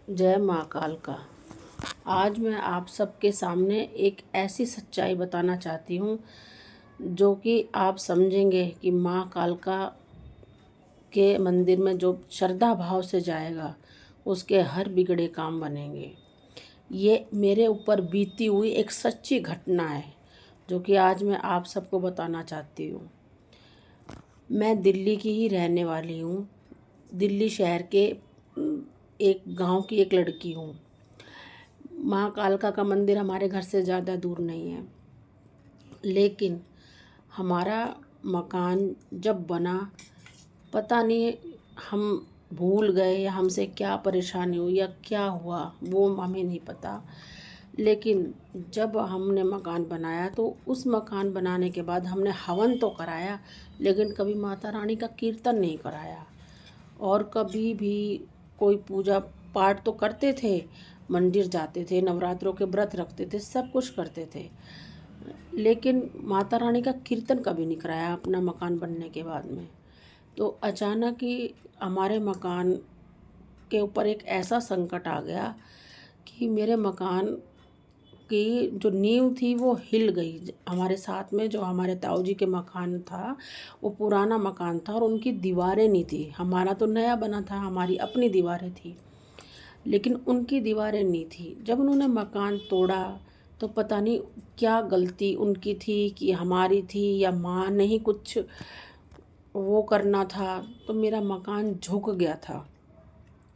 जय माँ कालका। आज मैं आप सबके सामने एक ऐसी सच्चाई बताना चाहती हूँ जो कि आप समझेंगे कि माँ कालका के मंदिर में जो श्रद्धा भाव से जाएगा उसके हर बिगड़े काम बनेंगे। ये मेरे ऊपर बीती हुई एक सच्ची घटना है जो कि आज मैं आप सबको बताना चाहती हूँ। मैं दिल्ली की ही रहने वाली हूँ। दिल्ली शहर के एक गांव की एक लड़की हूँ। माँ कालका का मंदिर हमारे घर से ज़्यादा दूर नहीं है, लेकिन हमारा मकान जब बना, पता नहीं हम भूल गए या हमसे क्या परेशानी हुई या क्या हुआ वो हमें नहीं पता। लेकिन जब हमने मकान बनाया तो उस मकान बनाने के बाद हमने हवन तो कराया, लेकिन कभी माता रानी का कीर्तन नहीं कराया। और कभी भी कोई पूजा पाठ तो करते थे, मंदिर जाते थे, नवरात्रों के व्रत रखते थे, सब कुछ करते थे, लेकिन माता रानी का कीर्तन कभी नहीं कराया अपना मकान बनने के बाद में। तो अचानक ही हमारे मकान के ऊपर एक ऐसा संकट आ गया कि मेरे मकान की जो नींव थी वो हिल गई। हमारे साथ में जो हमारे ताऊ जी के मकान था वो पुराना मकान था और उनकी दीवारें नहीं थी। हमारा तो नया बना था, हमारी अपनी दीवारें थी, लेकिन उनकी दीवारें नहीं थी। जब उन्होंने मकान तोड़ा तो पता नहीं क्या गलती उनकी थी कि हमारी थी, या माँ ने ही कुछ वो करना था, तो मेरा मकान झुक गया था।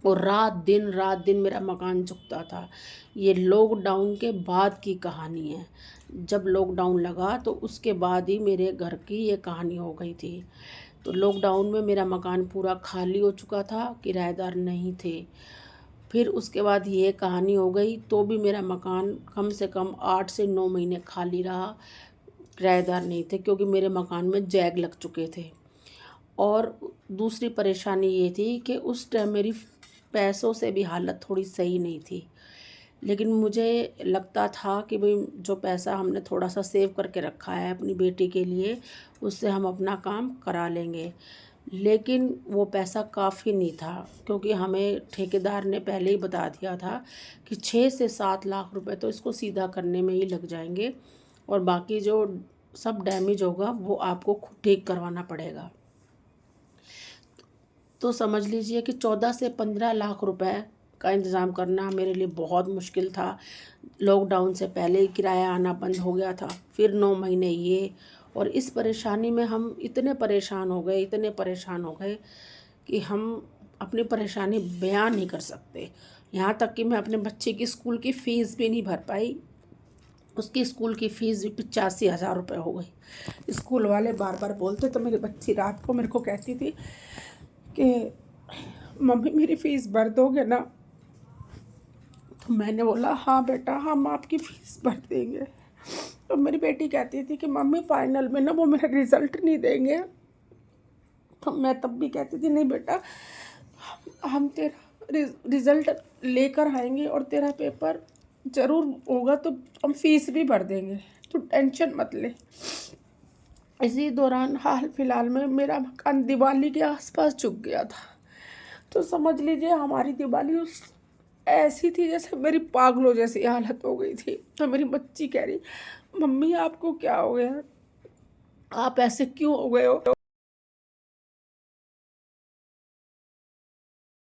और रात दिन मेरा मकान झुकता था। ये लॉकडाउन के बाद की कहानी है। जब लॉकडाउन लगा तो उसके बाद ही मेरे घर की ये कहानी हो गई थी। तो लॉकडाउन में मेरा मकान पूरा खाली हो चुका था, किराएदार नहीं थे। फिर उसके बाद ये कहानी हो गई तो भी मेरा मकान कम से कम 8 से 9 महीने खाली रहा, किराएदार नहीं थे, क्योंकि मेरे मकान में जैग लग चुके थे। और दूसरी परेशानी ये थी कि उस टाइम मेरी पैसों से भी हालत थोड़ी सही नहीं थी, लेकिन मुझे लगता था कि भाई जो पैसा हमने थोड़ा सा सेव करके रखा है अपनी बेटी के लिए, उससे हम अपना काम करा लेंगे। लेकिन वो पैसा काफ़ी नहीं था, क्योंकि हमें ठेकेदार ने पहले ही बता दिया था कि 6 से 7 लाख रुपए तो इसको सीधा करने में ही लग जाएंगे, और बाकी जो सब डैमेज होगा वो आपको खुद ठीक करवाना पड़ेगा। तो समझ लीजिए कि 14 से 15 लाख रुपए का इंतज़ाम करना मेरे लिए बहुत मुश्किल था। लॉकडाउन से पहले ही किराया आना बंद हो गया था, फिर 9 महीने ये, और इस परेशानी में हम इतने परेशान हो गए, इतने परेशान हो गए कि हम अपनी परेशानी बयान नहीं कर सकते। यहाँ तक कि मैं अपने बच्चे की स्कूल की फ़ीस भी नहीं भर पाई। उसकी स्कूल की फ़ीस भी 85,000 रुपये हो गई। स्कूल वाले बार बार बोलते, तो मेरी बच्ची रात को मेरे को कहती थी कि मम्मी मेरी फ़ीस भर दोगे ना? तो मैंने बोला हाँ बेटा, हम आपकी फ़ीस भर देंगे। तो मेरी बेटी कहती थी कि मम्मी फाइनल में ना वो मेरा रिज़ल्ट नहीं देंगे। तो मैं तब भी कहती थी नहीं बेटा, हम तेरा रिज़ल्ट लेकर आएंगे और तेरा पेपर ज़रूर होगा, तो हम फ़ीस भी भर देंगे, तो टेंशन मत ले। इसी दौरान हाल फिलहाल में मेरा मकान दिवाली के आसपास झुक गया था। तो समझ लीजिए हमारी दिवाली उस ऐसी थी जैसे मेरी पागलों जैसी हालत हो गई थी। तो मेरी बच्ची कह रही, मम्मी आपको क्या हो गया, आप ऐसे क्यों हो गए हो?